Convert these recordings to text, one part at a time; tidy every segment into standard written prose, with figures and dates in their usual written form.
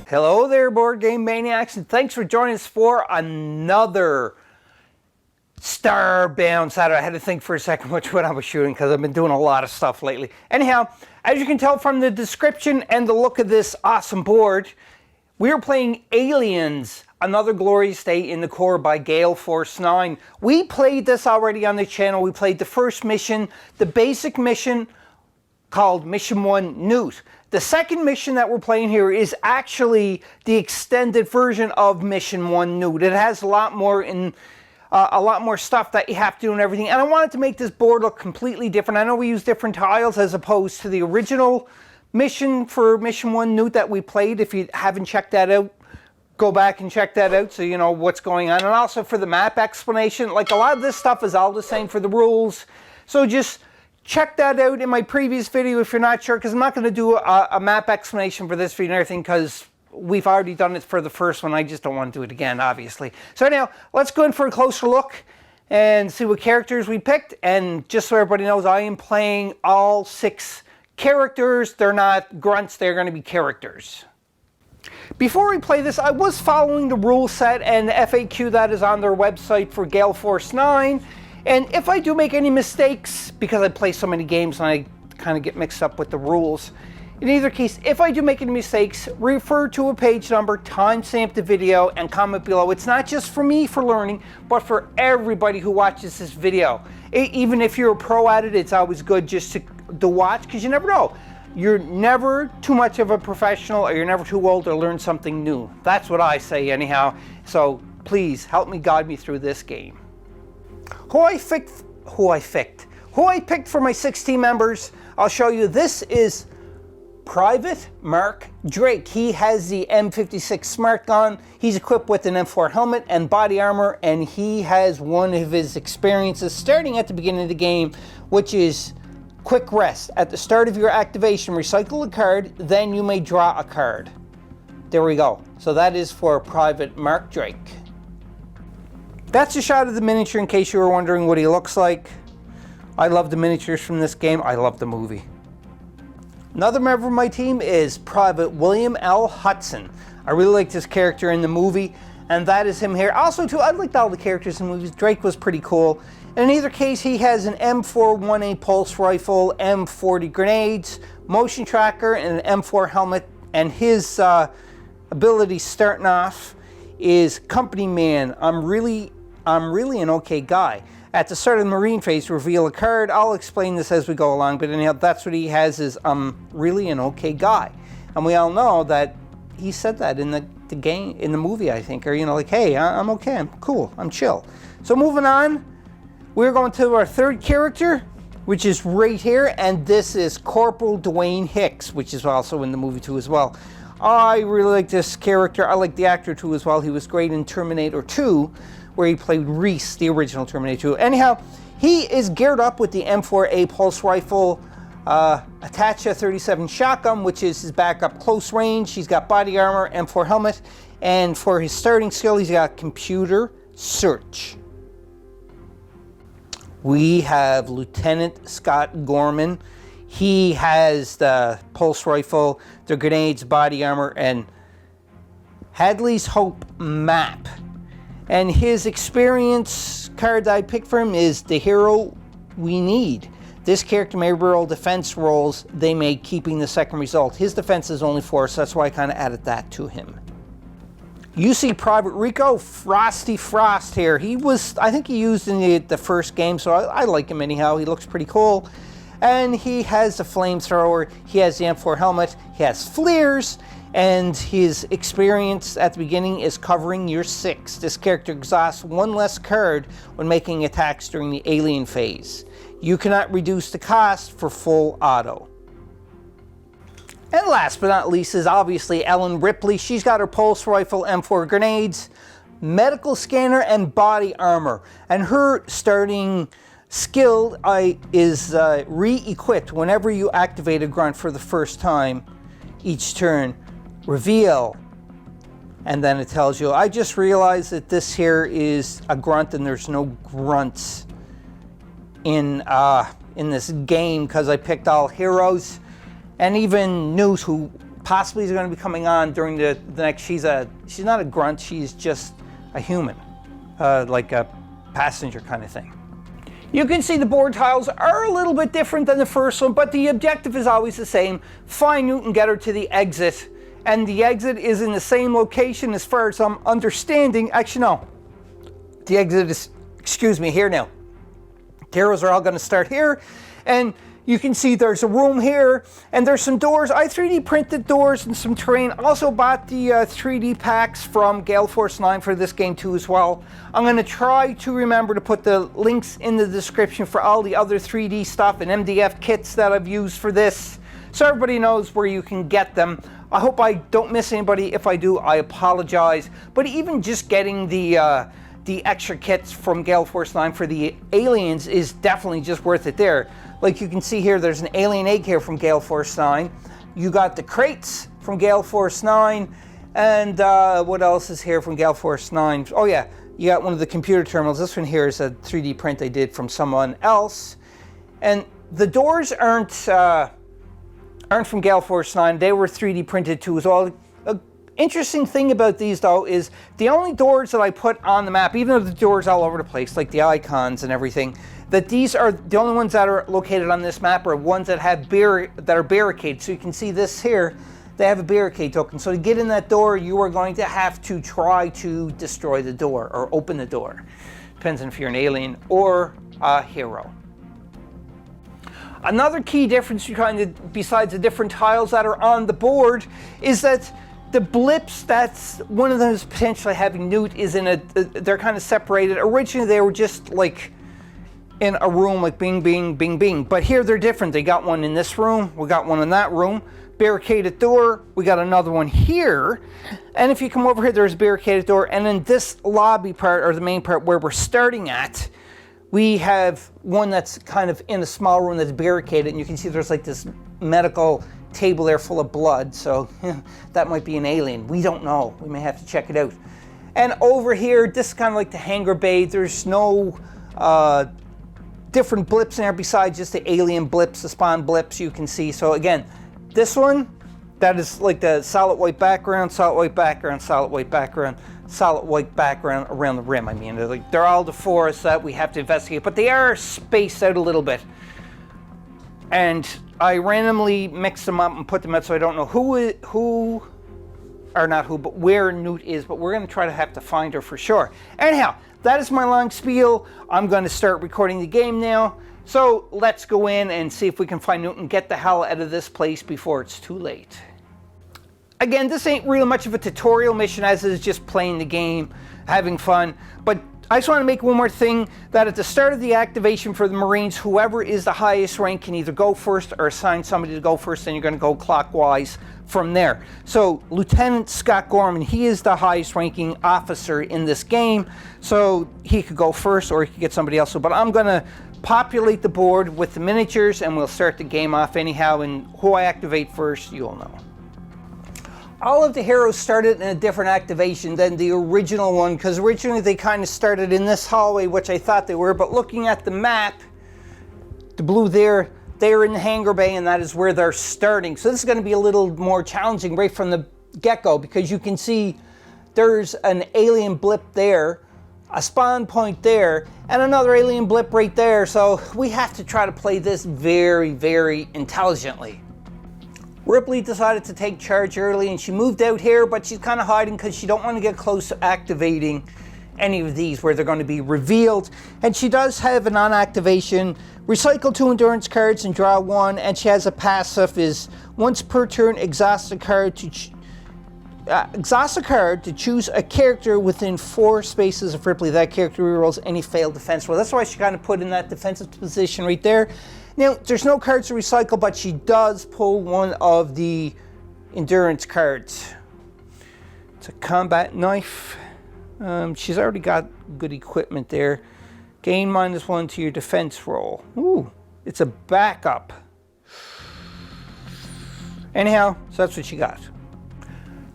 Hello there, Board Game Maniacs, and thanks for joining us for another Starbound Saturday. I had to think for a second which one I was shooting because I've been doing a lot of stuff lately. Anyhow, as you can tell from the description and the look of this awesome board, we are playing Aliens, Another Glorious Day in the Core by Gale Force 9. We played this already on the channel. We played the first mission, the basic mission called Mission 1 NEWT. The second mission that we're playing here is actually the extended version of Mission 1 NEWT. It has a lot more stuff that you have to do and everything. And I wanted to make this board look completely different. I know we use different tiles as opposed to the original mission for Mission 1 NEWT that we played. If you haven't checked that out, go back and check that out so you know what's going on. And also for the map explanation, like a lot of this stuff is all the same for the rules. So just check that out in my previous video if you're not sure, because I'm not going to do a map explanation for this video and everything because we've already done it for the first one. I just don't want to do it again, obviously. So anyhow, let's go in for a closer look and see what characters we picked. And just so everybody knows, I am playing all 6 characters. They're not grunts, they're going to be characters. Before we play this, I was following the rule set and the FAQ that is on their website for Gale Force 9. And if I do make any mistakes, because I play so many games and I kind of get mixed up with the rules, in either case, if I do make any mistakes, refer to a page number, timestamp the video, and comment below. It's not just for me for learning, but for everybody who watches this video. Even if you're a pro at it, it's always good just to watch, because you never know. You're never too much of a professional, or you're never too old to learn something new. That's what I say anyhow. So please help me guide me through this game. Who I picked for my 6 team members, I'll show you. This is Private Mark Drake. He has the M56 smart gun. He's equipped with an M4 helmet and body armor, and he has one of his experiences starting at the beginning of the game, which is quick rest. At the start of your activation, recycle a card, then you may draw a card. There we go. So that is for Private Mark Drake. That's a shot of the miniature in case you were wondering what he looks like. I love the miniatures from this game. I love the movie. Another member of my team is Private William L. Hudson. I really like this character in the movie, and that is him here. Also, too, I liked all the characters in the movies. Drake was pretty cool. In either case, he has an M4-1A pulse rifle, M40 grenades, motion tracker, and an M4 helmet. And his ability starting off is Company Man. I'm really an okay guy. At the start of the Marine phase, reveal a card. I'll explain this as we go along, but anyhow, that's what he has, is really an okay guy. And we all know that he said that in the game, in the movie, I think, or like, hey, I'm okay, I'm cool, I'm chill. So moving on, we're going to our third character, which is right here, and this is Corporal Dwayne Hicks, which is also in the movie too as well. I really like this character. I like the actor too as well. He was great in Terminator 2, where he played Reese, the original Terminator 2. Anyhow, he is geared up with the M4A pulse rifle, attached to a 37 shotgun, which is his backup close range. He's got body armor, M4 helmet, and for his starting skill, he's got computer search. We have Lieutenant Scott Gorman. He has the pulse rifle, the grenades, body armor, and Hadley's Hope map. And his experience card that I picked for him is The Hero We Need. This character may roll defense rolls they make, keeping the second result. His defense is only 4, so that's why I kind of added that to him. You see Private Rico, Frosty Frost here. I think he used in the first game, so I like him anyhow. He looks pretty cool. And he has a flamethrower, he has the M4 helmet, he has flares, and his experience at the beginning is covering your 6. This character exhausts 1 less card when making attacks during the alien phase. You cannot reduce the cost for full auto. And last but not least is obviously Ellen Ripley. She's got her pulse rifle, M4 grenades, medical scanner, and body armor. And her starting skill is re-equipped whenever you activate a grunt for the first time each turn. Reveal, and then it tells you. I just realized that this here is a grunt and there's no grunts in this game because I picked all heroes, and even NEWT, who possibly is going to be coming on during the next. She's not a grunt, she's just a human, like a passenger kind of thing. You can see the board tiles are a little bit different than the first one, but the objective is always the same. Find Newt and get her to the exit. And the exit is in the same location as far as I'm understanding. Actually, no. The exit is, excuse me, here now. The arrows are all going to start here. And you can see there's a room here, and there's some doors. I 3D printed doors and some terrain. Also bought the 3D packs from Gale Force 9 for this game too as well. I'm going to try to remember to put the links in the description for all the other 3D stuff and MDF kits that I've used for this, so everybody knows where you can get them. I hope I don't miss anybody. If I do, I apologize. But even just getting the extra kits from Gale Force 9 for the aliens is definitely just worth it there. Like you can see here, there's an alien egg here from Gale Force 9. You got the crates from Gale Force 9. And what else is here from Gale Force 9? Oh yeah, you got one of the computer terminals. This one here is a 3D print I did from someone else. And the doors aren't from Gale Force 9. They were 3D printed too as well. Interesting thing about these though is the only doors that I put on the map, even though the doors all over the place, like the icons and everything, that these are the only ones that are located on this map are ones that have that are barricades. So you can see this here, they have a barricade token. So to get in that door, you are going to have to try to destroy the door or open the door. Depends on if you're an alien or a hero. Another key difference besides the different tiles that are on the board is that the blips, that's one of them is potentially having Newt is in they're kind of separated. Originally they were just like in a room, like bing, bing, bing, bing. But here they're different. They got one in this room, we got one in that room. Barricaded door, we got another one here. And if you come over here, there's a barricaded door. And in this lobby part, or the main part where we're starting at, we have one that's kind of in a small room that's barricaded. And you can see there's like this medical table there full of blood, so that might be an alien. We don't know. We may have to check it out. And over here, this is kind of like the hangar bay. There's no different blips in there besides just the alien blips, the spawn blips you can see. So again, this one, that is like the solid white background, solid white background, solid white background, solid white background around the rim. I mean, they're all the forests that we have to investigate, but they are spaced out a little bit. And I randomly mix them up and put them out, so I don't know but where Newt is, but we're going to try to have to find her for sure. Anyhow, that is my long spiel. I'm going to start recording the game now. So let's go in and see if we can find Newt and get the hell out of this place before it's too late. Again, this ain't really much of a tutorial mission as it is just playing the game, having fun, but I just want to make one more thing, that at the start of the activation for the Marines, whoever is the highest rank can either go first or assign somebody to go first, and you're going to go clockwise from there. So Lieutenant Scott Gorman, he is the highest ranking officer in this game, so he could go first or he could get somebody else. But I'm going to populate the board with the miniatures and we'll start the game off anyhow, and who I activate first, you'll know. All of the heroes started in a different activation than the original one, because originally they kind of started in this hallway, which I thought they were, but looking at the map, the blue there, they're in the hangar bay, and that is where they're starting. So this is going to be a little more challenging right from the get-go, because you can see there's an alien blip there, a spawn point there, and another alien blip right there. So we have to try to play this very, very intelligently. Ripley decided to take charge early, and she moved out here, but she's kind of hiding because she don't want to get close to activating any of these where they're going to be revealed. And she does have an on-activation, recycle 2 endurance cards and draw 1, and she has a passive is once per turn exhaust a card to choose a character within 4 spaces of Ripley. That character rerolls any failed defense roll. That's why she kind of put in that defensive position right there. Now, there's no cards to recycle, but she does pull one of the endurance cards. It's a combat knife. She's already got good equipment there. Gain -1 to your defense roll. Ooh, it's a backup. Anyhow, so that's what she got.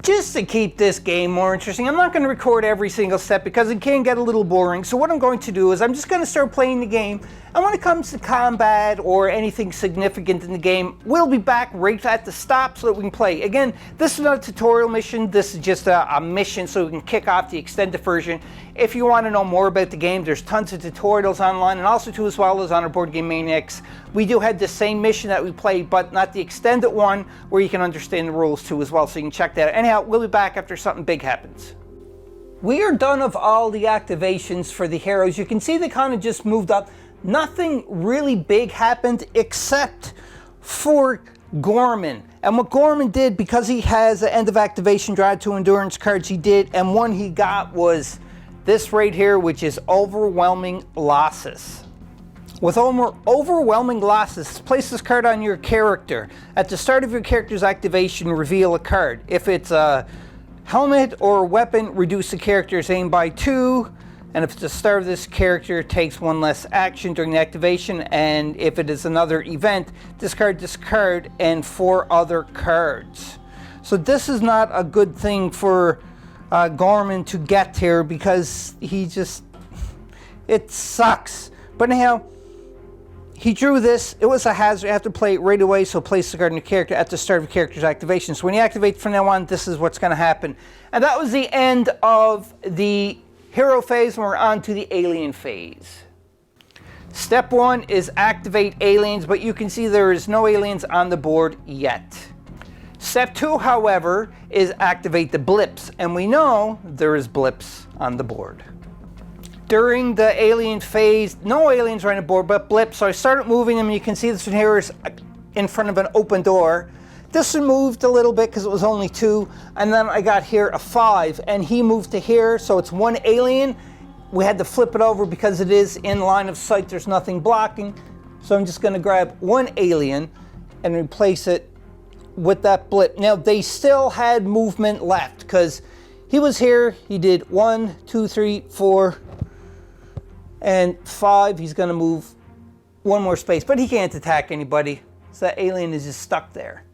Just to keep this game more interesting, I'm not going to record every single step because it can get a little boring. So what I'm going to do is I'm just going to start playing the game, And when it comes to combat or anything significant in the game, we'll be back right at the stop so that we can play. Again, this is not a tutorial mission, this is just a mission so we can kick off the extended version. If you want to know more about the game, there's tons of tutorials online, and also too, as well as on our Board Game Maniacs, we do have the same mission that we played, but not the extended one where you can understand the rules too as well, so you can check that out. Anyhow, we'll be back after something big happens. We are done of all the activations for the heroes. You can see they kind of just moved up. Nothing really big happened except for Gorman. And what Gorman did, because he has an end of activation draw 2 endurance cards, he did, and one he got was this right here, which is overwhelming losses. With overwhelming losses, place this card on your character. At the start of your character's activation, reveal a card. If it's a helmet or weapon, reduce the character's aim by 2. And if it's the start of this character, takes 1 less action during the activation. And if it is another event, discard this card and 4 other cards. So this is not a good thing for Gorman to get here, because it sucks. But anyhow, he drew this. It was a hazard. You have to play it right away, so place the card in your character at the start of the character's activation. So when you activate from now on, this is what's going to happen. And that was the end of the hero phase, and we're on to the alien phase. Step 1 is activate aliens, but you can see there is no aliens on the board yet. Step 2, however, is activate the blips, and we know there is blips on the board. During the alien phase, no aliens are on the board, but blips. So I started moving them, and you can see this one here is in front of an open door. This one moved a little bit because it was only 2, and then I got here a 5, and he moved to here, so it's 1 alien. We had to flip it over because it is in line of sight, there's nothing blocking. So I'm just going to grab 1 alien and replace it with that blip. Now they still had movement left because he was here, he did 1, 2, 3, 4, and 5. He's going to move 1 more space, but he can't attack anybody, so that alien is just stuck there.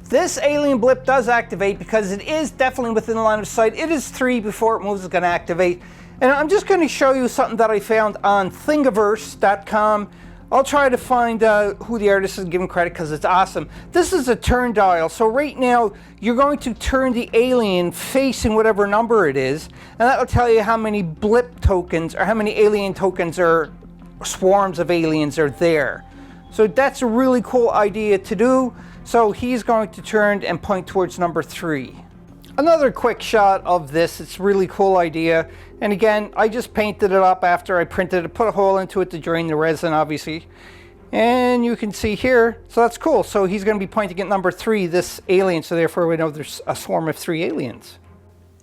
This alien blip does activate because it is definitely within the line of sight. It is 3 before it moves, it's going to activate. And I'm just going to show you something that I found on Thingiverse.com. I'll try to find who the artist is, give him credit because it's awesome. This is a turn dial. So right now, you're going to turn the alien facing whatever number it is, and that will tell you how many blip tokens, or how many alien tokens or swarms of aliens are there. So that's a really cool idea to do. So he's going to turn and point towards number 3. Another quick shot of this. It's a really cool idea. And again, I just painted it up after I printed it, put a hole into it to drain the resin, obviously. And you can see here, so that's cool. So he's going to be pointing at number 3, this alien. So therefore we know there's a swarm of 3 aliens.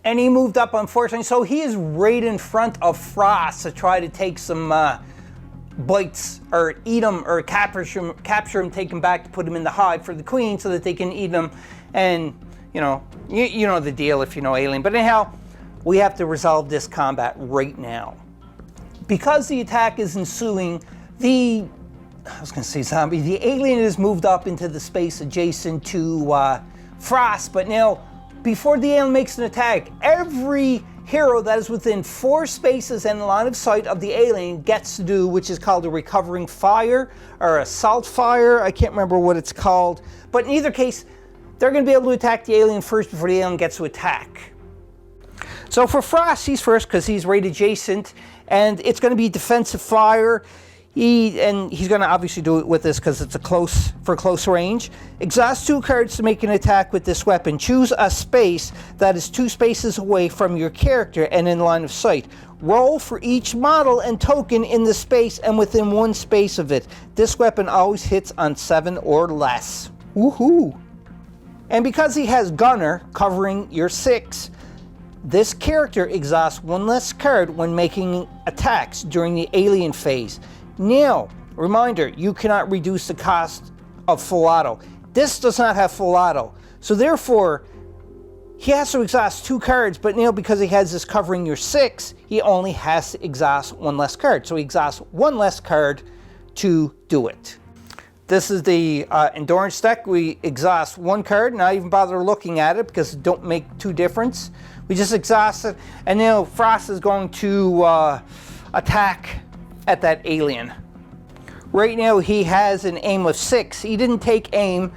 And he moved up, unfortunately. So he is right in front of Frost to try to take some bites, or eat them, or capture him, take him back to put him in the hive for the queen so that they can eat him. And you know the deal if you know alien. But anyhow, we have to resolve this combat right now. Because the attack is ensuing, the alien is moved up into the space adjacent to Frost. But now, before the alien makes an attack, every hero that is within 4 spaces and line of sight of the alien gets to do, which is called a recovering fire, or assault fire. I can't remember what it's called. But in either case, they're going to be able to attack the alien first before the alien gets to attack. So for Frost, he's first because he's right adjacent, and it's going to be defensive fire. He's going to obviously do it with this because it's for close range. Exhaust 2 cards to make an attack with this weapon. Choose a space that is 2 spaces away from your character and in line of sight. Roll for each model and token in the space and within 1 space of it. This weapon always hits on 7 or less. Woohoo! And because he has Gunner covering your 6, this character exhausts 1 less card when making attacks during the alien phase. Now, reminder, you cannot reduce the cost of full auto. This does not have full auto. So therefore, he has to exhaust 2 cards, but now because he has this covering your 6, he only has to exhaust 1 less card. So he exhausts 1 less card to do it. This is the endurance deck. We exhaust 1 card, not even bother looking at it because it don't make 2 difference. We just exhaust it, and now Frost is going to attack at that alien. Right now he has an aim of 6. He didn't take aim,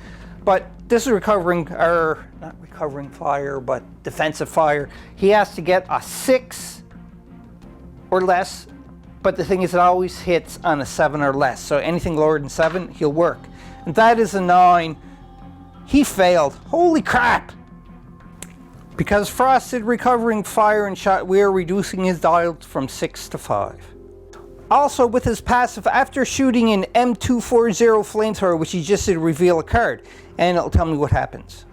but this is recovering, or not recovering fire, but defensive fire. He has to get a 6 or less, but the thing is it always hits on a 7 or less. So anything lower than 7, he'll work. And that is a 9. He failed. Holy crap! Because Frosted recovering fire and shot, we are reducing his dial from 6 to 5. Also, with his passive, after shooting an M240 flamethrower, which he just did, reveal a card, and it'll tell me what happens.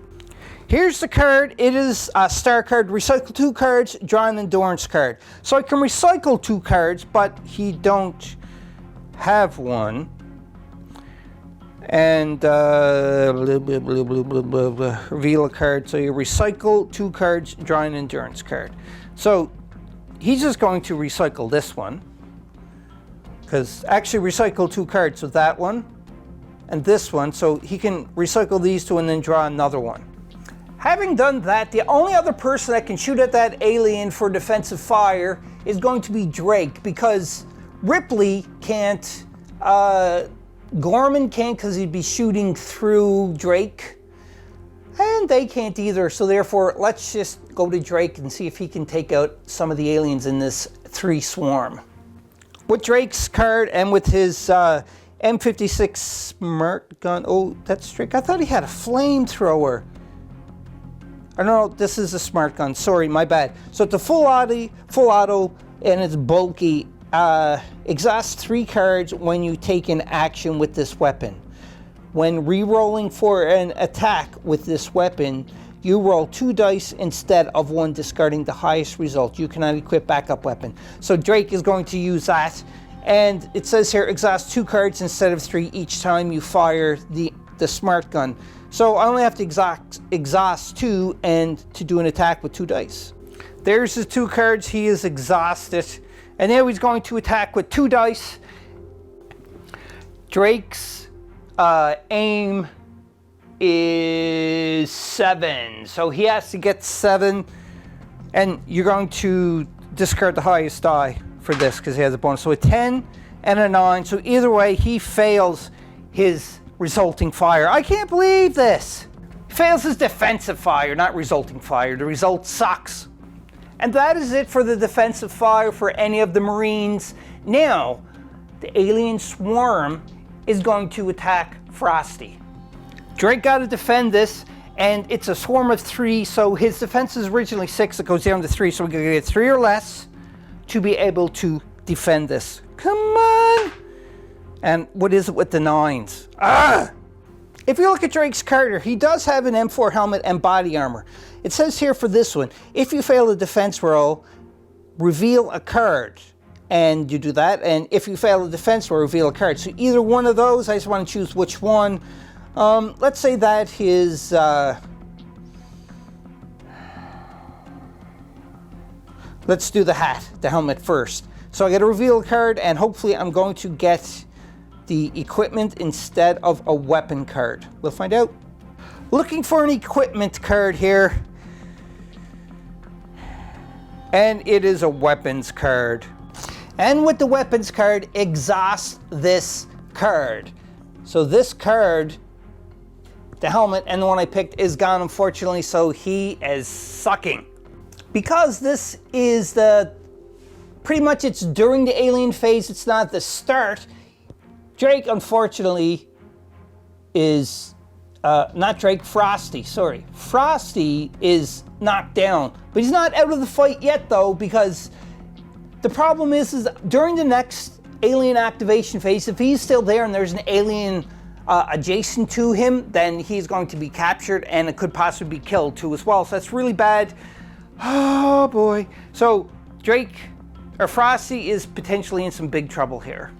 Here's the card. It is a star card. Recycle 2 cards, draw an endurance card. So I can recycle 2 cards, but he don't have one. And reveal a card. So you recycle 2 cards, draw an endurance card. So he's just going to recycle this one. Because actually recycle 2 cards, so that one and this one, so he can recycle these 2 and then draw another one. Having done that, the only other person that can shoot at that alien for defensive fire is going to be Drake, because Ripley can't, Gorman can't because he'd be shooting through Drake, and they can't either, so therefore let's just go to Drake and see if he can take out some of the aliens in this 3 swarm. With Drake's card and with his M56 smart gun. Oh, that's Drake. I thought he had a flamethrower. Oh no, this is a smart gun. Sorry, my bad. So it's a full auto, and it's bulky. Exhaust 3 cards when you take an action with this weapon. When re-rolling for an attack with this weapon, you roll 2 dice instead of 1, discarding the highest result. You cannot equip backup weapon. So Drake is going to use that. And it says here, exhaust 2 cards instead of 3 each time you fire the smart gun. So I only have to exhaust 2 and to do an attack with 2 dice. There's his 2 cards. He is exhausted. And now he's going to attack with 2 dice. Drake's aim is 7, so he has to get 7, and you're going to discard the highest die for this because he has a bonus. So a 10 and a 9, so either way he fails his resulting fire. I can't believe this. He fails his defensive fire, not resulting fire. The result sucks. And that is it for the defensive fire for any of the Marines. Now the alien swarm is going to attack Frosty. Drake got to defend this, and it's a swarm of 3, so his defense is originally 6. It goes down to 3, so we're going to get 3 or less to be able to defend this. Come on! And what is it with the 9s? Ah! If you look at Drake's card, he does have an M4 helmet and body armor. It says here for this one, if you fail a defense roll, reveal a card. And you do that, and if you fail a defense roll, reveal a card. So either one of those, I just want to choose which one. Let's say that his, let's do the hat, the helmet first. So I got to reveal a card, and hopefully I'm going to get the equipment instead of a weapon card. We'll find out. Looking for an equipment card here. And it is a weapons card. And with the weapons card, exhaust this card. So this card, the helmet, and the one I picked is gone, unfortunately, so he is sucking. Because this is pretty much it's during the alien phase, it's not the start. Drake, unfortunately, is, not Drake, Frosty, sorry. Frosty is knocked down, but he's not out of the fight yet though, because the problem is during the next alien activation phase, if he's still there and there's an alien adjacent to him, then he's going to be captured and it could possibly be killed too as well. So that's really bad. Oh boy. So Drake, or Frosty, is potentially in some big trouble here.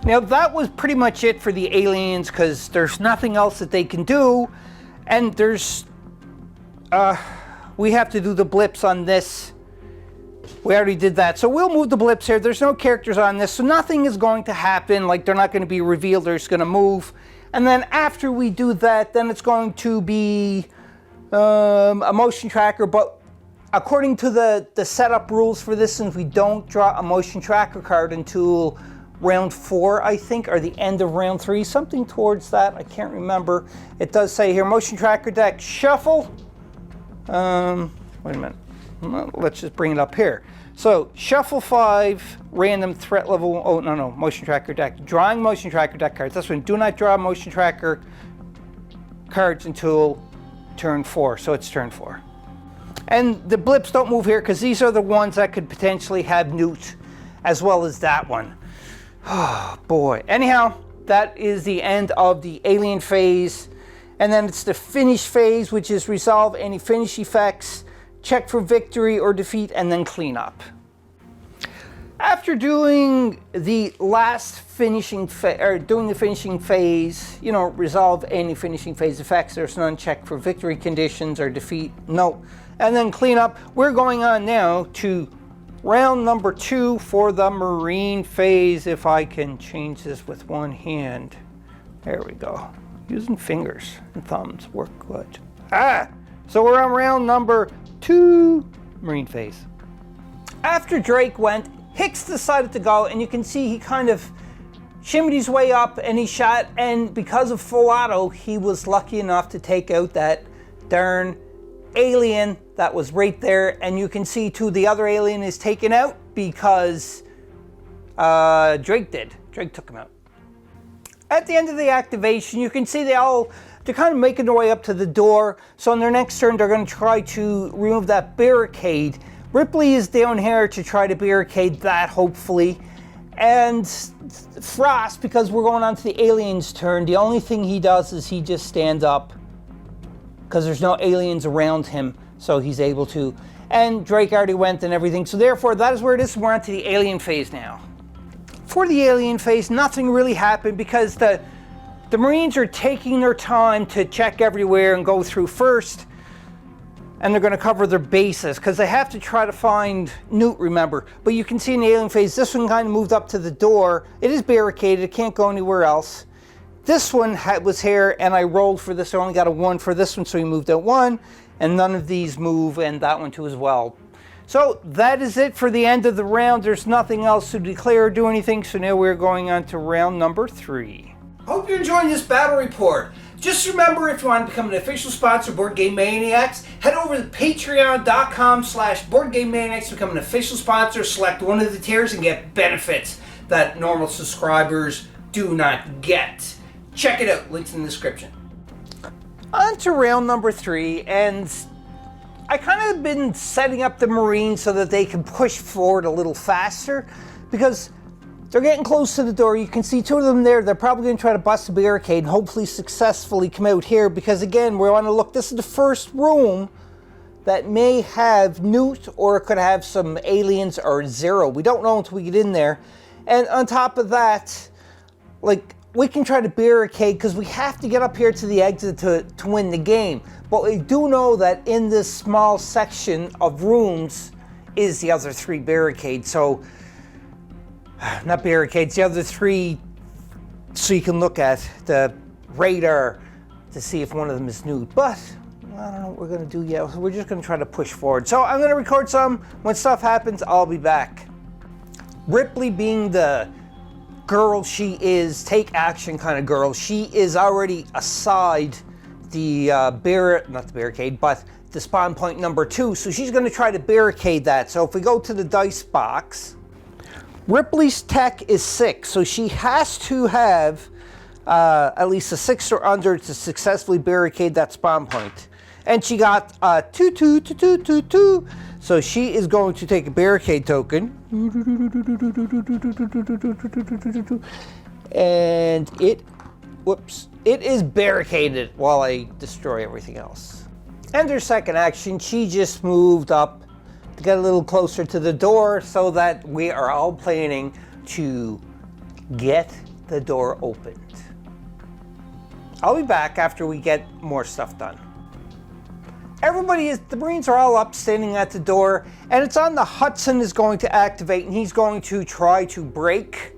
Now that was pretty much it for the aliens, because there's nothing else that they can do, and there's we have to do the blips on this. We already did that, so we'll move the blips here. There's no characters on this, so nothing is going to happen. Like, they're not going to be revealed, they're just going to move. And then after we do that, then it's going to be a motion tracker. But according to the setup rules for this, since we don't draw a motion tracker card until round 4, I think, or the end of round 3, something towards that. I can't remember. It does say here, motion tracker deck, shuffle. Wait a minute. Well, let's just bring it up here. So, shuffle 5, random threat level, oh, no, motion tracker deck. Drawing motion tracker deck cards. This one, do not draw motion tracker cards until turn 4. So it's turn 4. And the blips don't move here because these are the ones that could potentially have NEWT as well as that one. Oh boy. Anyhow, that is the end of the alien phase. And then it's the finish phase, which is resolve any finish effects, check for victory or defeat, and then clean up. After doing the last finishing phase, you know, resolve any finishing phase effects, there's none, check for victory conditions or defeat, no. And then clean up. We're going on now to round number 2 for the marine phase. If I can change this with one hand. There we go. Using fingers and thumbs work good. So we're on round number 2, marine phase. After Drake went, Hicks decided to go, and you can see he kind of shimmied his way up and he shot, and because of full auto, he was lucky enough to take out that darn alien that was right there. And you can see too, the other alien is taken out because Drake did. Drake took him out. At the end of the activation, you can see they're kind of making their way up to the door. So on their next turn, they're going to try to remove that barricade. Ripley is down here to try to barricade that, hopefully. And Frost, because we're going on to the alien's turn, the only thing he does is he just stands up because there's no aliens around him, so he's able to. And Drake already went and everything, so therefore that is where it is. We're on to the alien phase now. For the alien phase, nothing really happened because the Marines are taking their time to check everywhere and go through first. And they're going to cover their bases because they have to try to find NEWT, remember. But you can see in the alien phase, this one kind of moved up to the door. It is barricaded, it can't go anywhere else. This one was here, and I rolled for this. I only got a 1 for this one, so he moved out 1. And none of these move, and that one too as well. So that is it for the end of the round. There's nothing else to declare or do anything, so now we're going on to round number 3. Hope you're enjoying this battle report. Just remember, if you want to become an official sponsor of Board Game Maniacs, head over to patreon.com/BoardGameManiacs to become an official sponsor, select one of the tiers, and get benefits that normal subscribers do not get. Check it out, links in the description. On to round number 3, and I kind of been setting up the Marines so that they can push forward a little faster, because they're getting close to the door. You can see 2 of them there. They're probably going to try to bust the barricade and hopefully successfully come out here, because again, we want to look, this is the first room that may have NEWT, or it could have some aliens or Zero. We don't know until we get in there. And on top of that, like, we can try to barricade because we have to get up here to the exit to win the game. But we do know that in this small section of rooms is the other 3 barricades. So, not barricades, the other 3, so you can look at the radar to see if one of them is NEWT. But I don't know what we're going to do yet. We're just going to try to push forward. So I'm going to record some. When stuff happens, I'll be back. Ripley, being the girl she is, take action kind of girl, she is already aside the not the barricade, but the spawn point number 2. So she's going to try to barricade that. So if we go to the dice box, Ripley's tech is 6, so she has to have at least a 6 or under to successfully barricade that spawn point. And she got 2, 2, 2, 2, 2, 2. So she is going to take a barricade token. And it is barricaded while I destroy everything else. And her second action, she just moved up to get a little closer to the door so that we are all planning to get the door opened. I'll be back after we get more stuff done. The Marines are all up standing at the door, and it's on the Hudson is going to activate, and he's going to try to break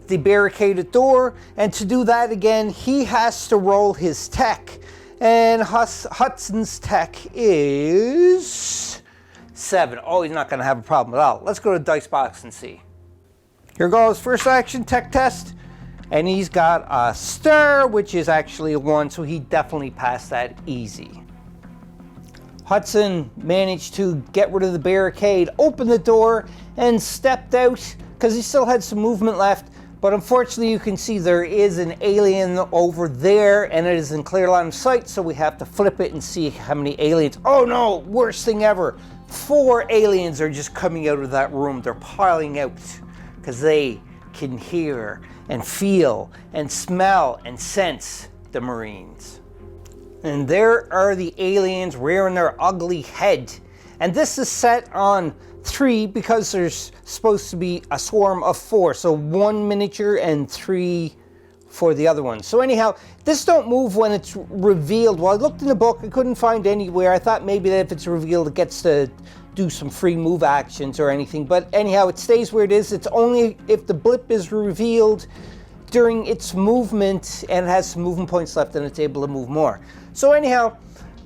the barricaded door. And to do that again, he has to roll his tech. And Hudson's tech is 7. Oh, he's not going to have a problem at all. Let's go to dice box and see. Here goes first action tech test. And he's got a stir, which is actually a 1, so he definitely passed that easy. Hudson managed to get rid of the barricade, opened the door, and stepped out because he still had some movement left. But unfortunately, you can see there is an alien over there, and it is in clear line of sight, so we have to flip it and see how many aliens. Oh no, worst thing ever. 4 aliens are just coming out of that room. They're piling out because they can hear and feel and smell and sense the Marines. And there are the aliens rearing their ugly head. And this is set on 3 because there's supposed to be a swarm of 4. So 1 miniature and 3 for the other one. So anyhow, this don't move when it's revealed. Well, I looked in the book, I couldn't find anywhere. I thought maybe that if it's revealed, it gets to do some free move actions or anything. But anyhow, it stays where it is. It's only if the blip is revealed during its movement and it has some movement points left, and it's able to move more. So anyhow,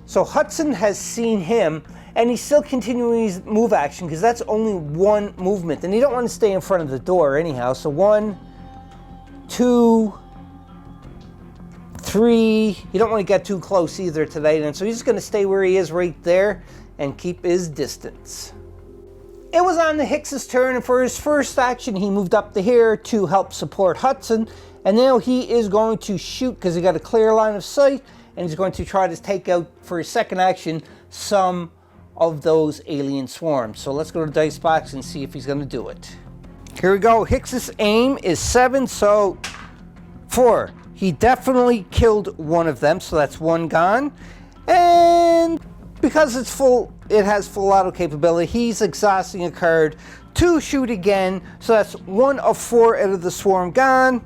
so Hudson has seen him, and he's still continuing his move action because that's only 1 movement, and you don't want to stay in front of the door anyhow. So 1, 2, 3. You don't want to get too close either today, and so he's just going to stay where he is right there and keep his distance. It was on the Hicks's turn, and for his first action, he moved up to here to help support Hudson, and now he is going to shoot because he got a clear line of sight, and he's going to try to take out, for his second action, some of those alien swarms. So let's go to the dice box and see if he's going to do it. Here we go. Hicks's aim is 7, so 4. He definitely killed one of them, so that's 1 gone. And because it's full, it has full auto capability, he's exhausting a card to shoot again, so that's 1 of 4 out of the swarm gone.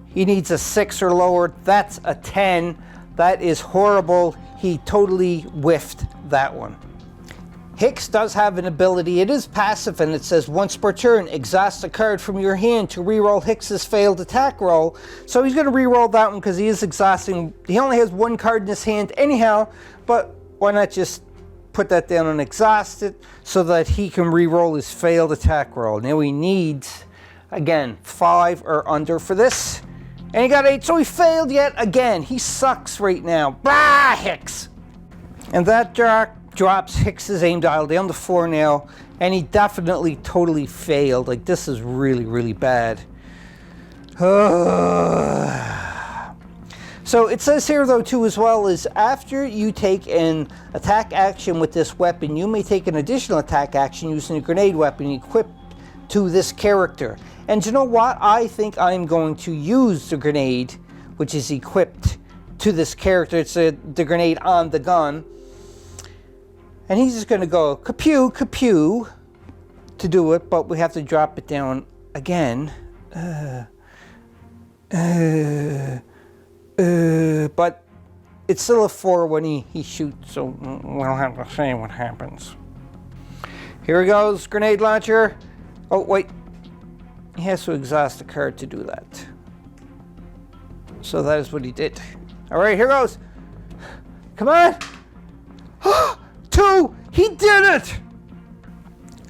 He needs a 6 or lower. That's a 10. That is horrible. He totally whiffed that one. Hicks does have an ability. It is passive, and it says once per turn, exhaust a card from your hand to reroll Hicks's failed attack roll. So he's going to reroll that one because he is exhausting. He only has 1 card in his hand anyhow, but why not just put that down and exhaust it so that he can reroll his failed attack roll. Now he needs, again, 5 or under for this. And he got 8, so he failed yet again. He sucks right now. Blah, Hicks! And that drops Hicks's aim dial down to 4 now, and he definitely totally failed. Like, this is really, really bad. So it says here, though, too, as well, is after you take an attack action with this weapon, you may take an additional attack action using a grenade weapon equipped to this character. And you know what? I think I'm going to use the grenade, which is equipped to this character. It's the grenade on the gun. And he's just going to go kapew, kapew to do it, but we have to drop it down again. But it's still a 4 when he shoots, so we'll have to see what happens. Here he goes, grenade launcher. Oh, wait. He has to exhaust the card to do that. So that is what he did. All right, here goes. Come on. 2! He did it!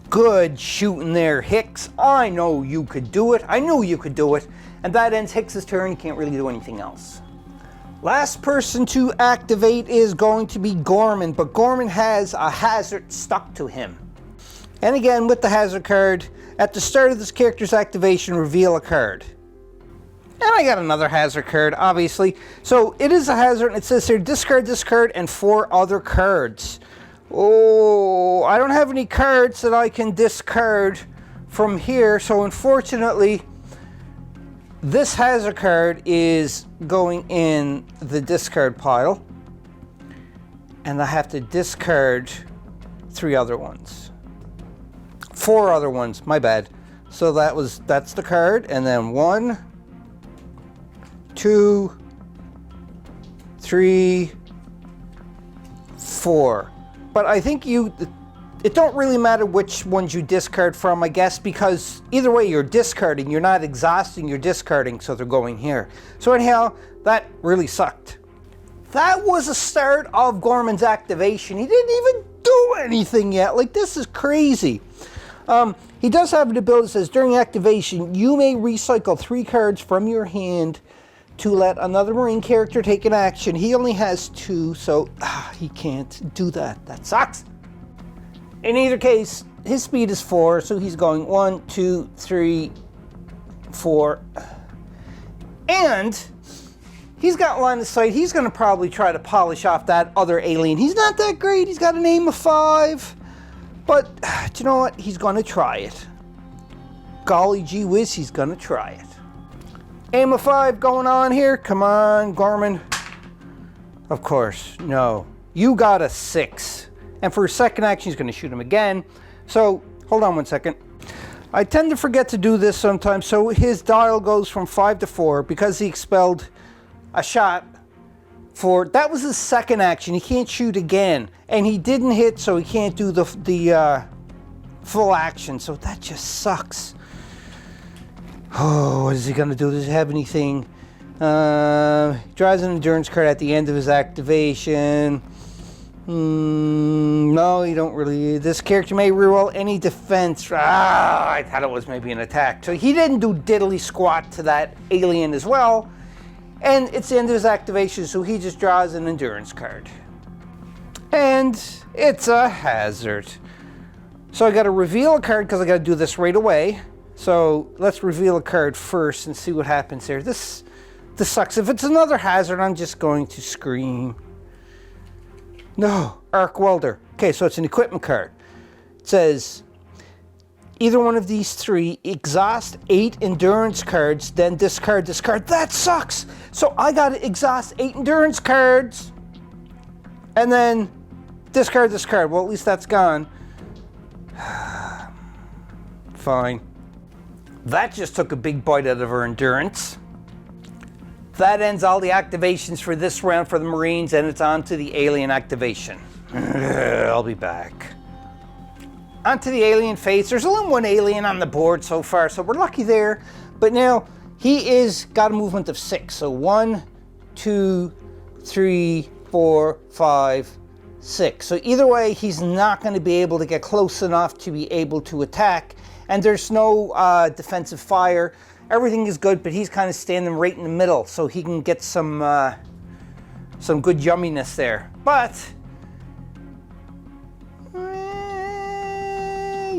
Good shooting there, Hicks. I know you could do it. I knew you could do it. And that ends Hicks's turn. He can't really do anything else. Last person to activate is going to be Gorman, but Gorman has a hazard stuck to him. And again, with the hazard card, at the start of this character's activation, reveal a card. And I got another hazard card, obviously. So it is a hazard, and it says here, discard this card and 4 other cards. Oh, I don't have any cards that I can discard from here, so unfortunately, this hazard card is going in the discard pile, and I have to discard 3 other ones. 4 other ones, my bad. So that's the card, and then 1, 2, 3, 4. But I think it don't really matter which ones you discard from, I guess, because either way you're discarding. You're not exhausting, you're discarding, so they're going here. So anyhow, that really sucked. That was the start of Gorman's activation. He didn't even do anything yet. Like, this is crazy. He does have an ability that says, during activation, you may recycle 3 cards from your hand to let another Marine character take an action. He only has 2, so he can't do that. That sucks. In either case, his speed is 4, so he's going 1, 2, 3, 4. And he's got line of sight. He's going to probably try to polish off that other alien. He's not that great. He's got an aim of 5. But, do you know what? He's going to try it. Golly gee whiz, he's going to try it. Aim of 5 going on here. Come on, Gorman. Of course, no. You got a 6. And for his second action, he's going to shoot him again. So, hold on one second. I tend to forget to do this sometimes. So his dial goes from 5 to 4 because he expelled a shot. That was his second action. He can't shoot again. And he didn't hit, so he can't do the full action. So that just sucks. Oh, what is he going to do? Does he have anything? Draws an endurance card at the end of his activation. No, you don't really. This character may reroll any defense. I thought it was maybe an attack. So he didn't do diddly squat to that alien as well. And it's the end of his activation, so he just draws an endurance card. And it's a hazard. So I got to reveal a card because I got to do this right away. So let's reveal a card first and see what happens here. This sucks. If it's another hazard, I'm just going to scream. No, Arc Welder. Okay, so it's an equipment card. It says, either one of these 3, exhaust 8 endurance cards, then discard this card. That sucks! So I gotta exhaust 8 endurance cards, and then discard this card. Well, at least that's gone. Fine. That just took a big bite out of her endurance. That ends all the activations for this round for the Marines, and it's on to the alien activation. I'll be back. Onto the alien phase. There's only 1 alien on the board so far, so we're lucky there. But now he is got a movement of 6. So 1, 2, 3, 4, 5, 6. So either way, he's not going to be able to get close enough to be able to attack. And there's no defensive fire. Everything is good, but he's kind of standing right in the middle, so he can get some good yumminess there. But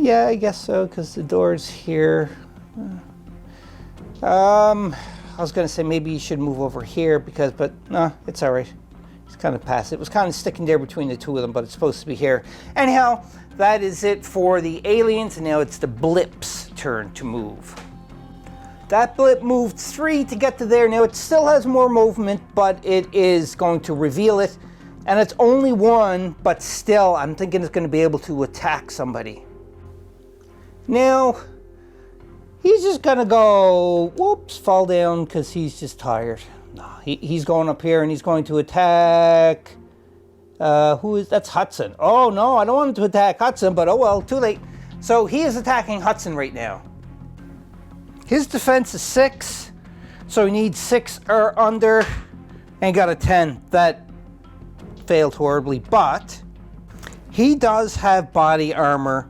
yeah, I guess so, because the door's here. I was going to say maybe you should move over here, but no, it's all right. It's kind of past. It was kind of sticking there between the 2 of them, but it's supposed to be here. Anyhow, that is it for the aliens, and now it's the blip's turn to move. That blip moved 3 to get to there. Now it still has more movement, but it is going to reveal it. And it's only 1, but still, I'm thinking it's going to be able to attack somebody. Now, he's just going to go, whoops, fall down because he's just tired. No, he's going up here and he's going to attack. That's Hudson. Oh no, I don't want him to attack Hudson, but oh well, too late. So he is attacking Hudson right now. His defense is 6, so he needs 6 or under, and got a 10. That failed horribly, but he does have body armor.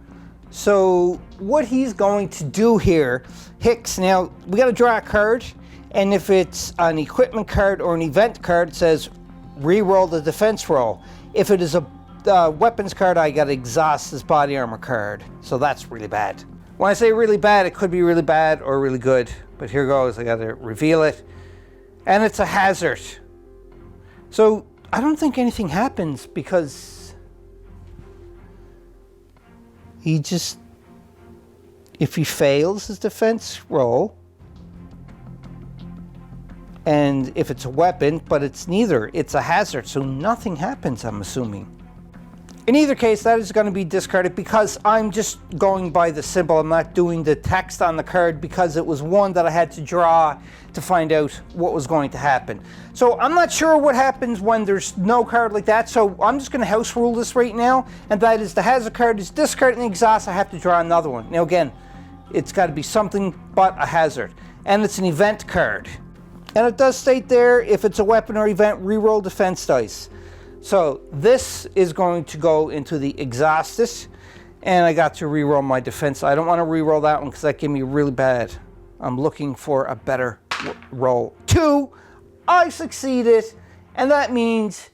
So what he's going to do here, Hicks, now we got to draw a card, and if it's an equipment card or an event card, it says re-roll the defense roll. If it is a weapons card, I got to exhaust this body armor card. So that's really bad. When I say really bad, it could be really bad or really good. But here goes. I got to reveal it. And it's a hazard. So I don't think anything happens because if he fails his defense roll, and if it's a weapon, but it's neither, it's a hazard, so nothing happens, I'm assuming. In either case, that is going to be discarded because I'm just going by the symbol. I'm not doing the text on the card because it was one that I had to draw to find out what was going to happen. So I'm not sure what happens when there's no card like that, so I'm just going to house rule this right now, and that is the hazard card is discarded and exhaust. I have to draw another one. Now again, it's got to be something but a hazard. And it's an event card. And it does state there, if it's a weapon or event, reroll defense dice. So this is going to go into the exhaustus, And I got to reroll my defense. I don't want to reroll that one because that gave me really bad. I'm looking for a better roll. 2, I succeeded. And that means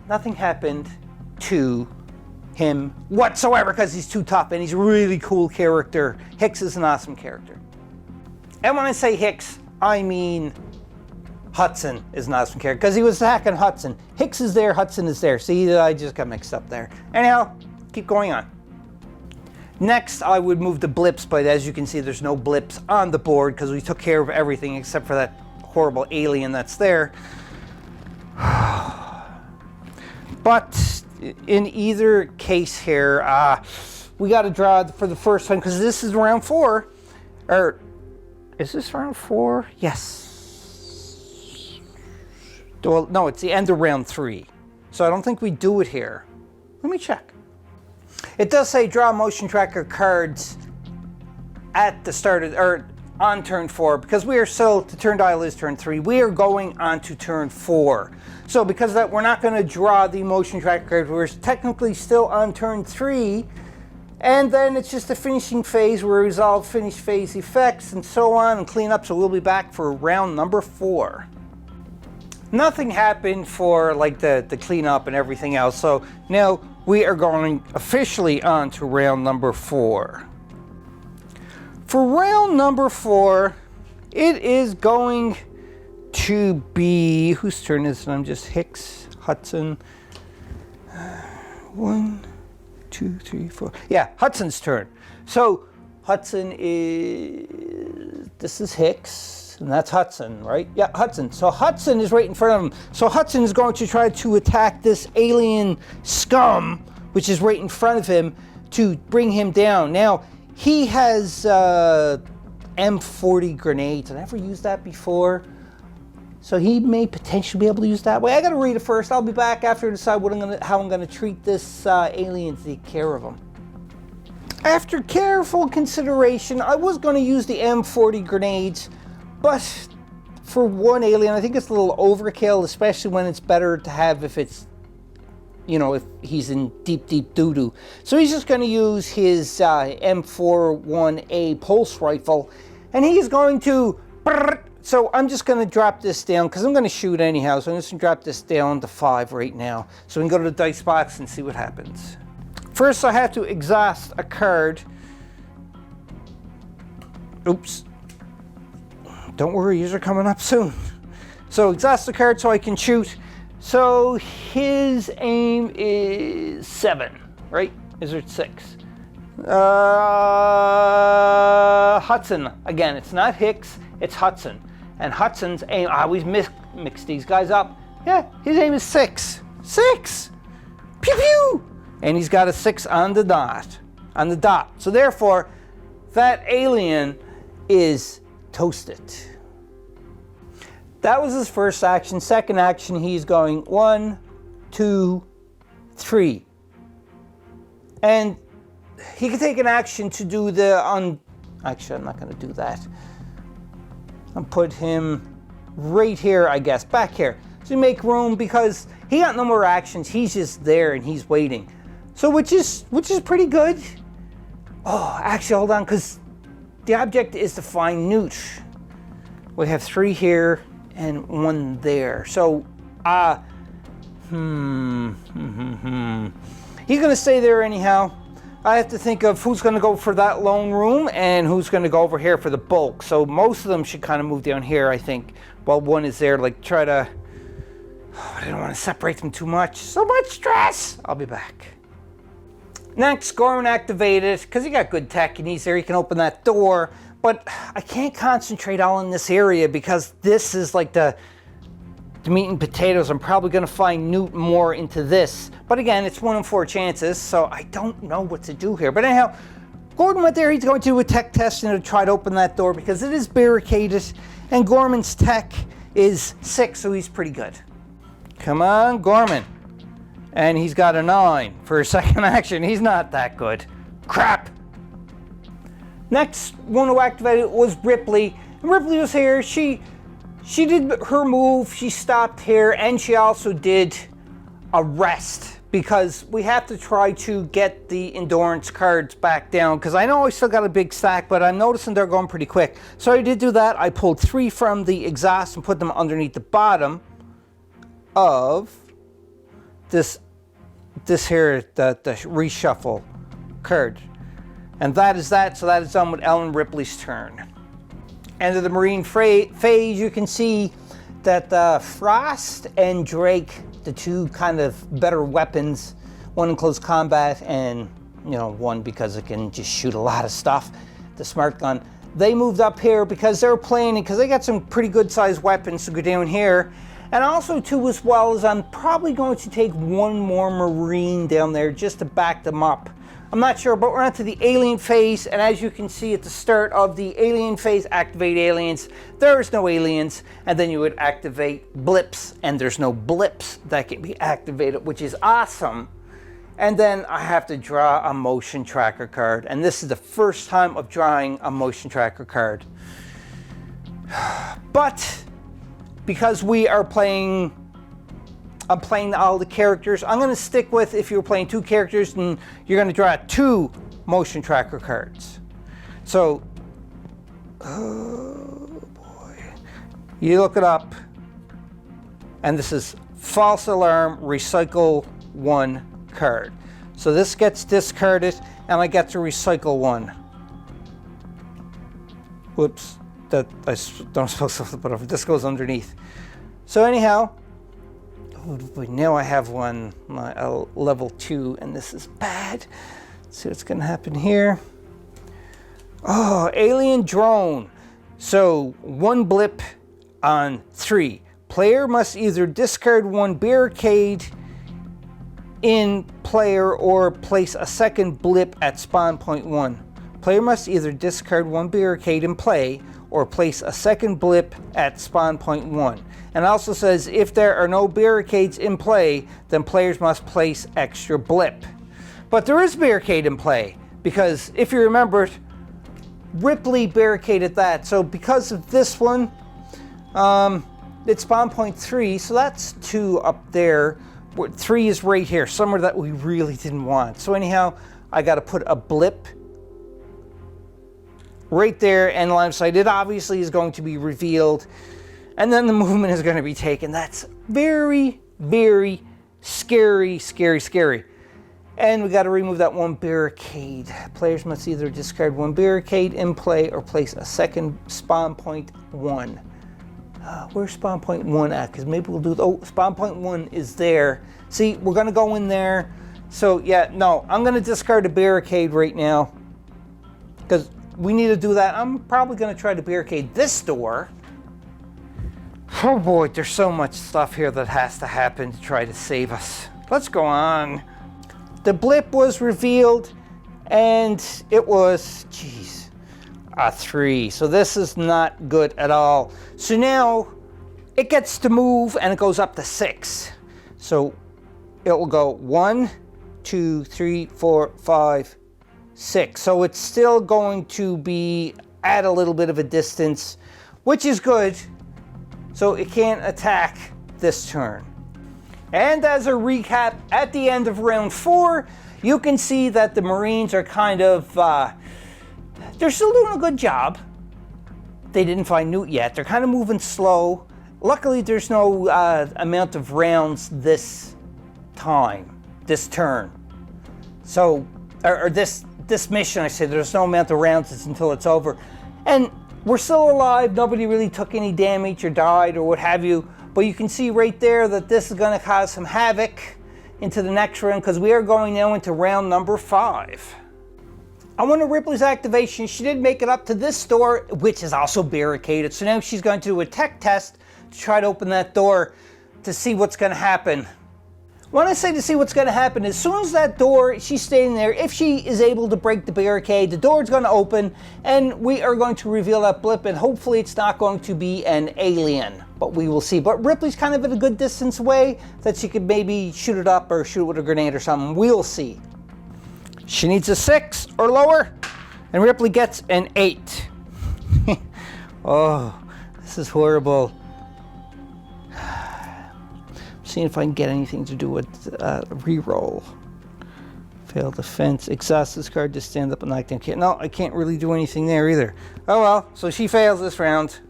nothing happened to him whatsoever because he's too tough and he's a really cool character. Hicks is an awesome character. And when I say Hicks, I mean Hudson is an awesome character because he was attacking Hudson. Hicks is there, Hudson is there. See, I just got mixed up there. Anyhow, keep going on. Next, I would move the blips, but as you can see, there's no blips on the board because we took care of everything except for that horrible alien that's there. But in either case here, we got to draw for the first time because this is round 4. Or is this round 4? Yes. Well, no, it's the end of round 3. So I don't think we do it here. Let me check. It does say draw motion tracker cards at the start of, or on turn 4, because we are still, the turn dial is turn 3. We are going on to turn 4. So because of that, we're not going to draw the motion tracker card. We're technically still on turn 3. And then it's just the finishing phase where we resolve finish phase effects and so on and clean up. So we'll be back for round number 4. Nothing happened for like the cleanup and everything else. So now we are going officially on to round number 4. For round number 4, it is going to be, whose turn is it? I'm just Hicks, Hudson. 1, 2, 3, 4. Yeah, Hudson's turn. So Hudson is, this is Hicks, and that's Hudson, right? Yeah, Hudson. So Hudson is right in front of him. So Hudson is going to try to attack this alien scum, which is right in front of him, to bring him down. Now, he has M40 grenades. I've never used that before. So he may potentially be able to use that way. I gotta read it first. I'll be back after I decide how I'm gonna treat this alien to take care of him. After careful consideration, I was gonna use the M40 grenades, but for one alien, I think it's a little overkill, especially when it's better to have if it's, you know, if he's in deep, deep doo-doo. So he's just going to use his M41A pulse rifle, and he's going to... So I'm just going to drop this down, because I'm going to shoot anyhow, so I'm just going to drop this down to 5 right now. So we can go to the dice box and see what happens. First, I have to exhaust a card. Oops. Don't worry, yours are coming up soon. So exhaust the card so I can shoot. So his aim is 7, right? Is it 6? Hudson. Again, it's not Hicks, it's Hudson. And Hudson's aim, I always mix these guys up. Yeah, his aim is 6. 6! Pew pew! And he's got a 6 on the dot. On the dot. So therefore, that alien is toasted. That was his first action. Second action, he's going 1, 2, 3. And he can take an action to do the actually, I'm not going to do that. I'll put him right here, I guess, back here. To make room because he got no more actions. He's just there and he's waiting. So which is pretty good. Oh, actually, hold on, because the object is to find NEWT. We have 3 here and 1 there. So, he's going to stay there anyhow. I have to think of who's going to go for that lone room and who's going to go over here for the bulk. So most of them should kind of move down here, I think, while 1 is there. Like, try to... I don't want to separate them too much. So much stress! I'll be back. Next, Gorman activated, because he got good tech and he's there. He can open that door. But I can't concentrate all in this area because this is like the meat and potatoes. I'm probably going to find NEWT more into this. But again, it's 1 in 4 chances, so I don't know what to do here. But anyhow, Gordon went there. He's going to do a tech test and try to open that door because it is barricaded. And Gorman's tech is 6, so he's pretty good. Come on, Gorman. And he's got a 9 for a second action. He's not that good. Crap. Next one who activated was Ripley. And Ripley was here. She did her move. She stopped here, and she also did a rest because we have to try to get the endurance cards back down, because I know I still got a big stack, but I'm noticing they're going pretty quick. So I did do that. I pulled 3 from the exhaust and put them underneath the bottom of this here, the reshuffle card. And that is that. So that is done with Ellen Ripley's turn. End of the Marine phase, you can see that Frost and Drake, the two kind of better weapons, one in close combat and, you know, one because it can just shoot a lot of stuff, the smart gun. They moved up here because they're playing, because they got some pretty good sized weapons to go down here. And also too, as well as I'm probably going to take one more Marine down there just to back them up. I'm not sure, but we're on to the alien phase, and as you can see at the start of the alien phase, activate aliens. There's no aliens, and then you would activate blips, and there's no blips that can be activated, which is awesome. And then I have to draw a motion tracker card, and this is the first time of drawing a motion tracker card. But because we are playing, I'm playing all the characters, I'm going to stick with, if you're playing 2 characters, then you're going to draw 2 motion tracker cards. So, oh boy, you look it up, and this is false alarm, recycle 1 card. So this gets discarded, and I get to recycle 1. Whoops, that I don't supposed to put over. This goes underneath. So anyhow, now I have one, level 2, and this is bad. Let's see what's going to happen here. Oh, alien drone. So 1 blip on 3. Player must either discard 1 barricade in player or place a 2nd blip at spawn point 1. Player must either discard 1 barricade in play or place a 2nd blip at spawn point 1. And it also says if there are no barricades in play, then players must place extra blip. But there is barricade in play, because if you remember, Ripley barricaded that. So because of this one, it's spawn point 3, so that's 2 up there. 3 is right here, somewhere that we really didn't want. So anyhow, I got to put a blip right there, and line of sight. It obviously is going to be revealed, and then the movement is going to be taken. That's very, very scary, scary, scary. And we got to remove that 1 barricade. Players must either discard 1 barricade in play or place a 2nd spawn point 1. Where's spawn point 1 at? Because maybe we'll do, oh, spawn point 1 is there. See, we're going to go in there. So yeah, no, I'm going to discard a barricade right now, because we need to do that. I'm probably going to try to barricade this door. Oh boy, there's so much stuff here that has to happen to try to save us. Let's go on. The blip was revealed, and it was, geez, a 3. So this is not good at all. So now it gets to move, and it goes up to 6. So it will go 1, 2, 3, 4, 5, 6. So it's still going to be at a little bit of a distance, which is good. So it can't attack this turn. And as a recap, at the end of round 4, you can see that the Marines are kind of, they're still doing a good job. They didn't find NEWT yet. They're kind of moving slow. Luckily, there's no amount of rounds this time, this turn. So, or this mission, I say, there's no amount of rounds until it's over. And we're still alive. Nobody really took any damage or died or what have you. But you can see right there that this is going to cause some havoc into the next round, because we are going now into round number 5. I won Ripley's activation. She did make it up to this door, which is also barricaded. So now she's going to do a tech test to try to open that door to see what's going to happen. When I say to see what's going to happen, as soon as that door, she's standing there, if she is able to break the barricade, the door is going to open, and we are going to reveal that blip, and hopefully it's not going to be an alien, but we will see. But Ripley's kind of at a good distance away that she could maybe shoot it up or shoot it with a grenade or something. We'll see. She needs a 6 or lower, and Ripley gets an 8. Oh, this is horrible. seeing if I can get anything to do with reroll. Fail defense. Exhaust this card to stand up and knock down. No, I can't really do anything there either. Oh well, so she fails this round.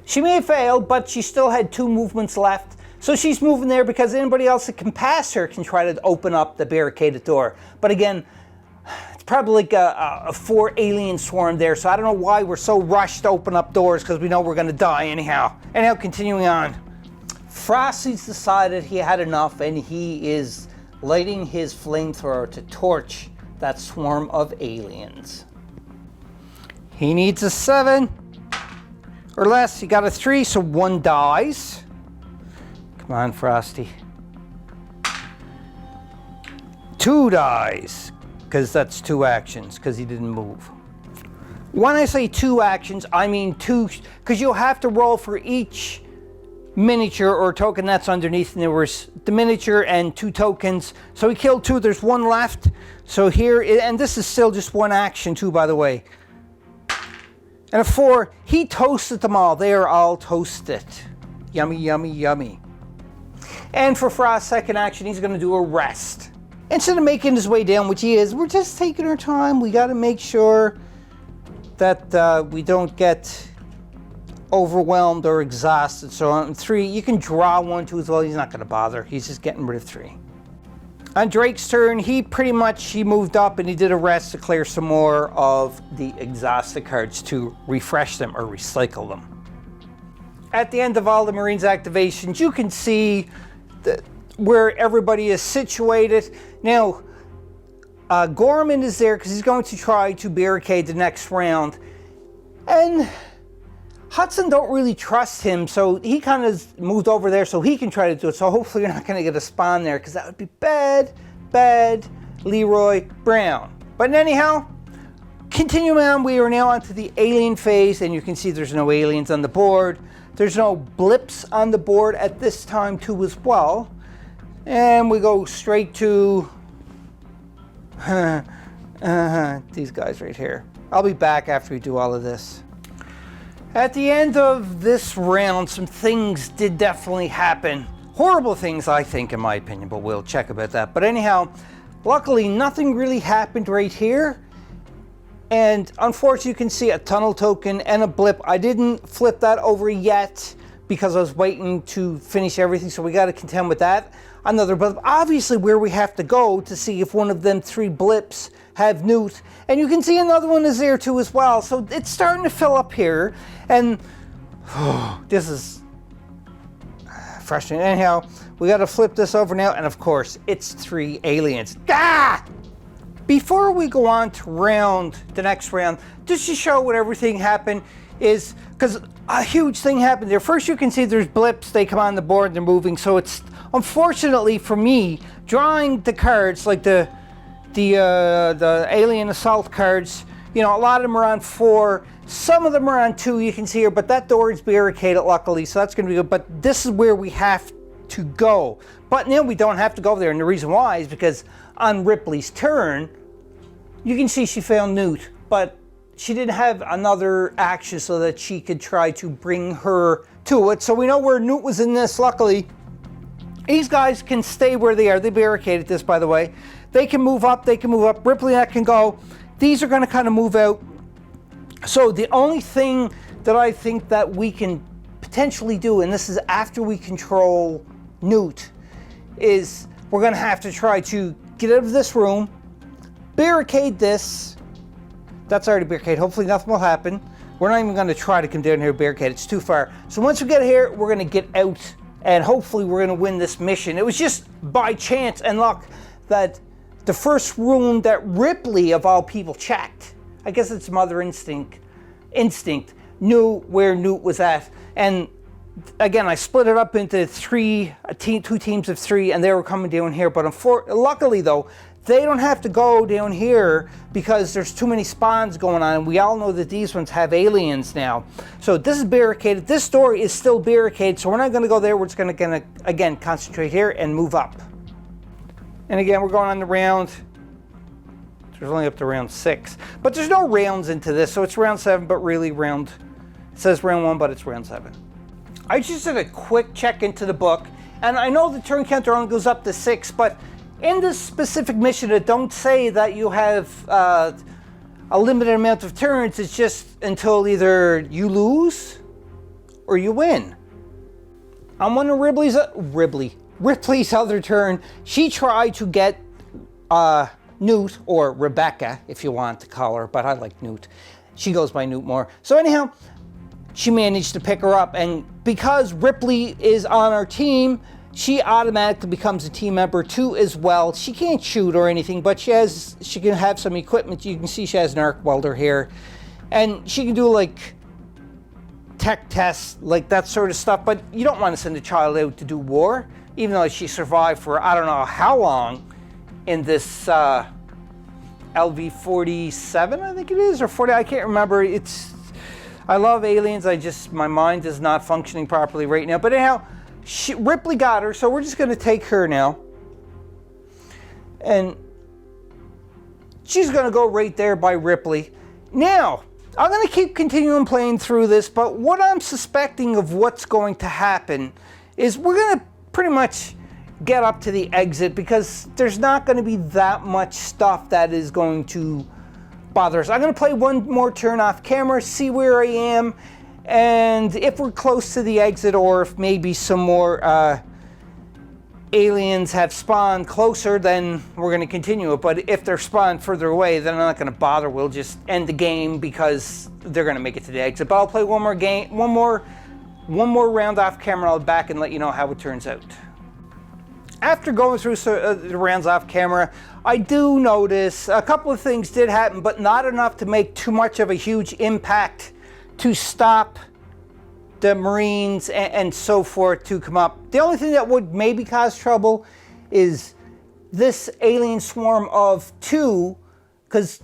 She may have failed, but she still had 2 movements left. So she's moving there because anybody else that can pass her can try to open up the barricaded door. But again, it's probably like a 4 alien swarm there, so I don't know why we're so rushed to open up doors, because we know we're going to die anyhow. Anyhow, continuing on. Frosty's decided he had enough, and he is lighting his flamethrower to torch that swarm of aliens. He needs a 7 or less. He got a 3, so 1 dies. Come on, Frosty. 2 dies, because that's 2 actions, because he didn't move. When I say 2 actions, I mean 2, because you'll have to roll for each miniature or token that's underneath, and there was the miniature and 2 tokens. So he killed 2, there's 1 left. So here, and this is still just 1 action too, by the way. And a 4, he toasted them all. They are all toasted. Yummy, yummy, yummy. And for Frost's second action, he's going to do a rest. Instead of making his way down, which he is, we're just taking our time. We got to make sure that we don't get overwhelmed or exhausted. So on 3, you can draw 1, 2 as well. He's not going to bother. He's just getting rid of 3. On Drake's turn, he moved up and he did a rest to clear some more of the exhausted cards to refresh them or recycle them. At the end of all the Marines activations, you can see where everybody is situated. Now, Gorman is there because he's going to try to barricade the next round. And Hudson don't really trust him, so he kind of moved over there so he can try to do it. So hopefully you're not going to get a spawn there, because that would be bad, bad Leroy Brown. But anyhow, continuing on, we are now onto the alien phase, and you can see there's no aliens on the board. There's no blips on the board at this time too as well. And we go straight to these guys right here. I'll be back after we do all of this. At the end of this round, some things did definitely happen. Horrible things, I think, in my opinion, but we'll check about that. But anyhow, luckily, nothing really happened right here. And unfortunately, you can see a tunnel token and a blip. I didn't flip that over yet because I was waiting to finish everything, so we got to contend with that. Another blip, obviously where we have to go to see if one of them 3 blips have NEWT. And you can see another one is there too as well. So it's starting to fill up here. And this is frustrating. Anyhow, we got to flip this over now. And of course, it's 3 aliens. Ah! Before we go on to the next round, just to show what everything happened is, because a huge thing happened there. First, you can see there's blips. They come on the board, they're moving. So it's, unfortunately for me, drawing the cards, like the alien assault cards, you know, a lot of them are on 4. Some of them are on 2, you can see here, but that door is barricaded, luckily, so that's going to be good. But this is where we have to go. But now we don't have to go there, and the reason why is because on Ripley's turn, you can see she failed NEWT, but she didn't have another action so that she could try to bring her to it. So we know where NEWT was in this, luckily. These guys can stay where they are. They barricaded this, by the way. They can move up, they can move up. Ripley that can go. These are going to kind of move out. So the only thing that I think that we can potentially do, and this is after we control NEWT, is we're going to have to try to get out of this room, barricade this. That's already barricaded. Hopefully nothing will happen. We're not even going to try to come down here and barricade. It's too far. So once we get here, we're going to get out, and hopefully we're going to win this mission. It was just by chance and luck that the first room that Ripley, of all people, checked, I guess it's mother instinct, knew where NEWT was at. And again, I split it up into 2 teams of 3, and they were coming down here. But luckily, though, they don't have to go down here because there's too many spawns going on. And we all know that these ones have aliens now. So this is barricaded. This door is still barricaded, so we're not going to go there. We're just going to, again, concentrate here and move up. And again, we're going on the round. There's only up to round 6. But there's no rounds into this, so it's round 7, but really it says round 1, but it's round 7. I just did a quick check into the book, And I know the turn counter only goes up to 6, but in this specific mission, it don't say that you have a limited amount of turns. It's just until either you lose or you win. On one of Ripley's other turn, she tried to get NEWT, or Rebecca, if you want to call her, but I like NEWT. She goes by NEWT more. So anyhow, she managed to pick her up, and because Ripley is on our team, she automatically becomes a team member too as well. She can't shoot or anything, but she can have some equipment. You can see she has an arc welder here, and she can do like tech tests, like that sort of stuff. But you don't want to send a child out to do war, even though she survived for I don't know how long in this LV-47, I think it is, or 40, I can't remember. I love aliens, my mind is not functioning properly right now. But anyhow, Ripley got her, so we're just gonna take her now. And she's gonna go right there by Ripley. Now, I'm gonna keep continuing playing through this, but what I'm suspecting of what's going to happen is we're gonna pretty much get up to the exit, because there's not going to be that much stuff that is going to bother us. I'm going to play one more turn off camera, see where I am, and if we're close to the exit, or if maybe some more aliens have spawned closer, then we're going to continue it. But if they're spawned further away, then I'm not going to bother. We'll just end the game because they're going to make it to the exit. But I'll play one more round off camera. I'll back and let you know how it turns out. After going through the rounds off camera, I do notice a couple of things did happen, but not enough to make too much of a huge impact to stop the Marines and so forth to come up. The only thing that would maybe cause trouble is this alien swarm of 2, because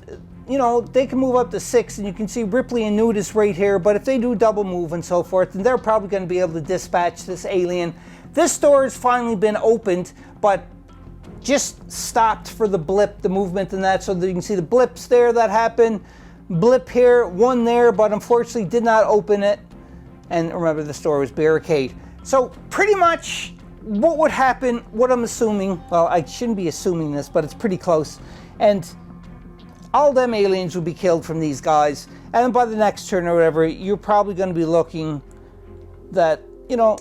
you know they can move up to 6, and you can see Ripley and NEWT is right here. But if they do double move and so forth, then they're probably going to be able to dispatch this alien. This door has finally been opened, but just stopped for the blip, the movement and that, so that you can see the blips there that happened. Blip here, one there, but unfortunately did not open it. And remember, this door was barricade. So pretty much what would happen, what I'm assuming, well, I shouldn't be assuming this, but it's pretty close. And all them aliens will be killed from these guys. And then by the next turn or whatever, you're probably going to be looking that, you know,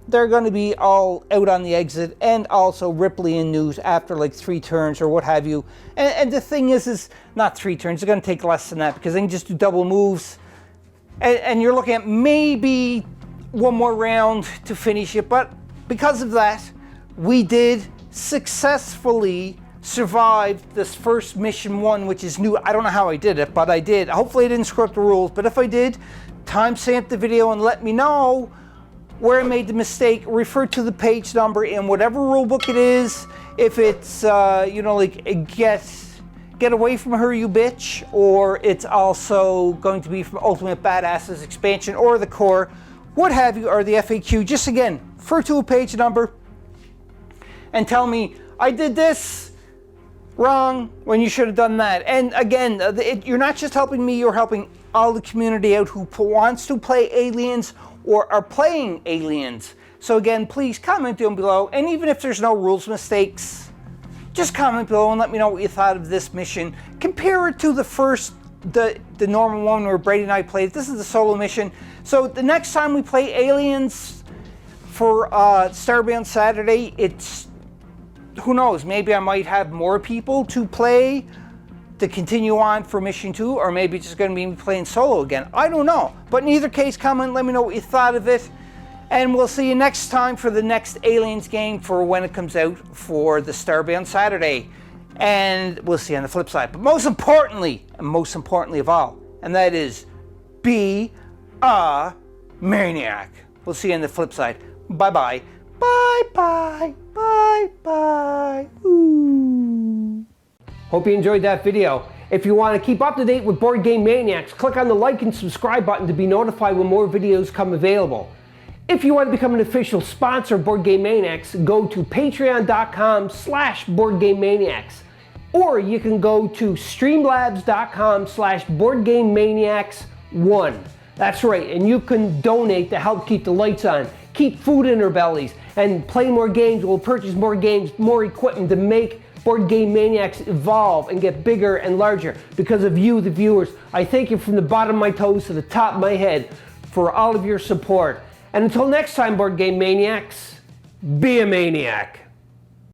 they're going to be all out on the exit, and also Ripley and NEWT after like 3 turns or what have you. And the thing is not 3 turns. It's going to take less than that, because they can just do double moves. And you're looking at maybe one more round to finish it. But because of that, we did successfully survive this first mission 1, which is new. I don't know how I did it, but I did. Hopefully I didn't screw up the rules. But if I did, timestamp the video and let me know where I made the mistake. Refer to the page number in whatever rule book it is. If it's, you know, like get away from her, you bitch, or it's also going to be from Ultimate Badasses expansion or the core, what have you, or the FAQ. Just again, refer to a page number and tell me I did this wrong when you should have done that. And again, you're not just helping me, you're helping all the community out who wants to play aliens or are playing aliens. So again, please comment down below, and even if there's no rules mistakes, just comment below and let me know what you thought of this mission. Compare it to the first, the normal one where Brady and I played. This is the solo mission. So the next time we play aliens for Starbound Saturday, it's, who knows, maybe I might have more people to play to continue on for mission 2, or maybe it's just going to be playing solo again. I don't know. But in either case, comment, let me know what you thought of it. And we'll see you next time for the next Aliens game for when it comes out for the Starbound Saturday. And we'll see you on the flip side. But most importantly, and most importantly of all, and that is, be a maniac. We'll see you on the flip side. Bye-bye. Bye-bye. Bye-bye. Ooh. Hope you enjoyed that video. If you want to keep up to date with Board Game Maniacs, click on the like and subscribe button to be notified when more videos come available. If you want to become an official sponsor of Board Game Maniacs, go to patreon.com/BoardGameManiacs. Or you can go to streamlabs.com/BoardGameManiacs1. That's right, and you can donate to help keep the lights on, keep food in our bellies, and play more games, we'll purchase more games, more equipment to make Board Game Maniacs evolve and get bigger and larger. Because of you, the viewers, I thank you from the bottom of my toes to the top of my head for all of your support. And until next time, Board Game Maniacs, be a maniac.